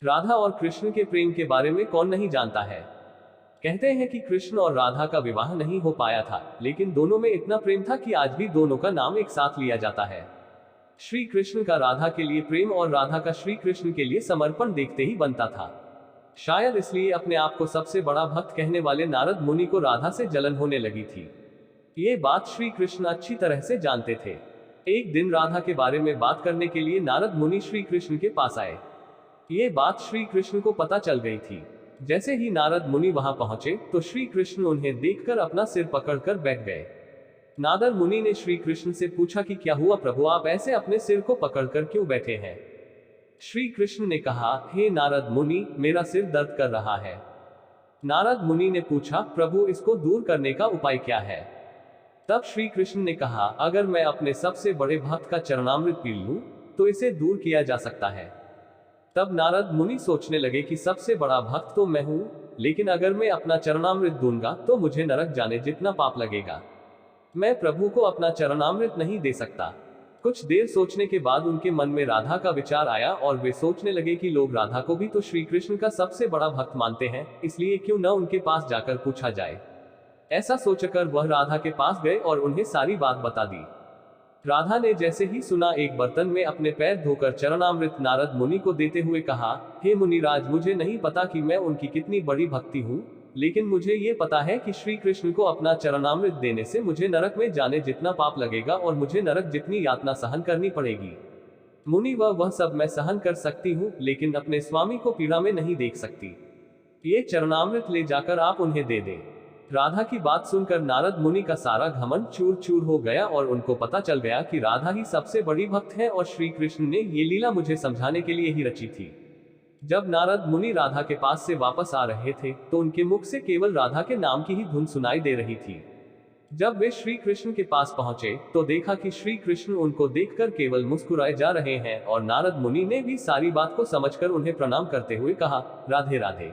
राधा और कृष्ण के प्रेम के बारे में कौन नहीं जानता है। कहते हैं कि कृष्ण और राधा का विवाह नहीं हो पाया था, लेकिन दोनों में इतना प्रेम था कि आज भी दोनों का नाम एक साथ लिया जाता है। श्री कृष्ण का राधा के लिए प्रेम और राधा का श्री कृष्ण के लिए समर्पण देखते ही बनता था। शायद इसलिए अपने आप को सबसे बड़ा भक्त कहने वाले नारद मुनि को राधा से जलन होने लगी थी। ये बात श्री कृष्ण अच्छी तरह से जानते थे। एक दिन राधा के बारे में बात करने के लिए नारद मुनि श्री कृष्ण के पास आए। ये बात श्री कृष्ण को पता चल गई थी। जैसे ही नारद मुनि वहां पहुंचे तो श्री कृष्ण उन्हें देखकर अपना सिर पकड़कर बैठ गए। नारद मुनि ने श्री कृष्ण से पूछा कि क्या हुआ प्रभु, आप ऐसे अपने सिर को पकड़कर क्यों बैठे हैं। श्री कृष्ण ने कहा, हे नारद मुनि, मेरा सिर दर्द कर रहा है। नारद मुनि ने पूछा, प्रभु इसको दूर करने का उपाय क्या है। तब श्री कृष्ण ने कहा, अगर मैं अपने सबसे बड़े भक्त का चरणामृत पी लूं तो इसे दूर किया जा सकता है। तब नारद मुनि सोचने लगे कि सबसे बड़ा भक्त तो मैं हूं, लेकिन अगर मैं अपना चरणामृत दूंगा तो मुझे नरक जाने जितना पाप लगेगा। मैं प्रभु को अपना चरणामृत नहीं दे सकता। कुछ देर सोचने के बाद उनके मन में राधा का विचार आया और वे सोचने लगे कि लोग राधा को भी तो श्री कृष्ण का सबसे बड़ा भक्त मानते हैं, इसलिए क्यों न उनके पास जाकर पूछा जाए। ऐसा सोचकर वह राधा के पास गए और उन्हें सारी बात बता दी। राधा ने जैसे ही सुना, एक बर्तन में अपने पैर धोकर चरणामृत नारद मुनि को देते हुए कहा, हे मुनिराज, मुझे नहीं पता कि मैं उनकी कितनी बड़ी भक्ति हूँ, लेकिन मुझे ये पता है कि श्री कृष्ण को अपना चरणामृत देने से मुझे नरक में जाने जितना पाप लगेगा और मुझे नरक जितनी यातना सहन करनी पड़ेगी। मुनि, वह सब मैं सहन कर सकती हूँ, लेकिन अपने स्वामी को पीड़ा में नहीं देख सकती। ये चरणामृत ले जाकर आप उन्हें दे दें। राधा की बात सुनकर नारद मुनि का सारा घमंड चूर चूर हो गया और उनको पता चल गया कि राधा ही सबसे बड़ी भक्त है और श्री कृष्ण ने ये लीला मुझे समझाने के लिए ही रची थी। जब नारद मुनि राधा के पास से वापस आ रहे थे तो उनके मुख से केवल राधा के नाम की ही धुन सुनाई दे रही थी। जब वे श्री कृष्ण के पास पहुंचे तो देखा कि श्री कृष्ण उनको देखकर केवल मुस्कुराए जा रहे हैं और नारद मुनि ने भी सारी बात को समझकर उन्हें प्रणाम करते हुए कहा, राधे राधे।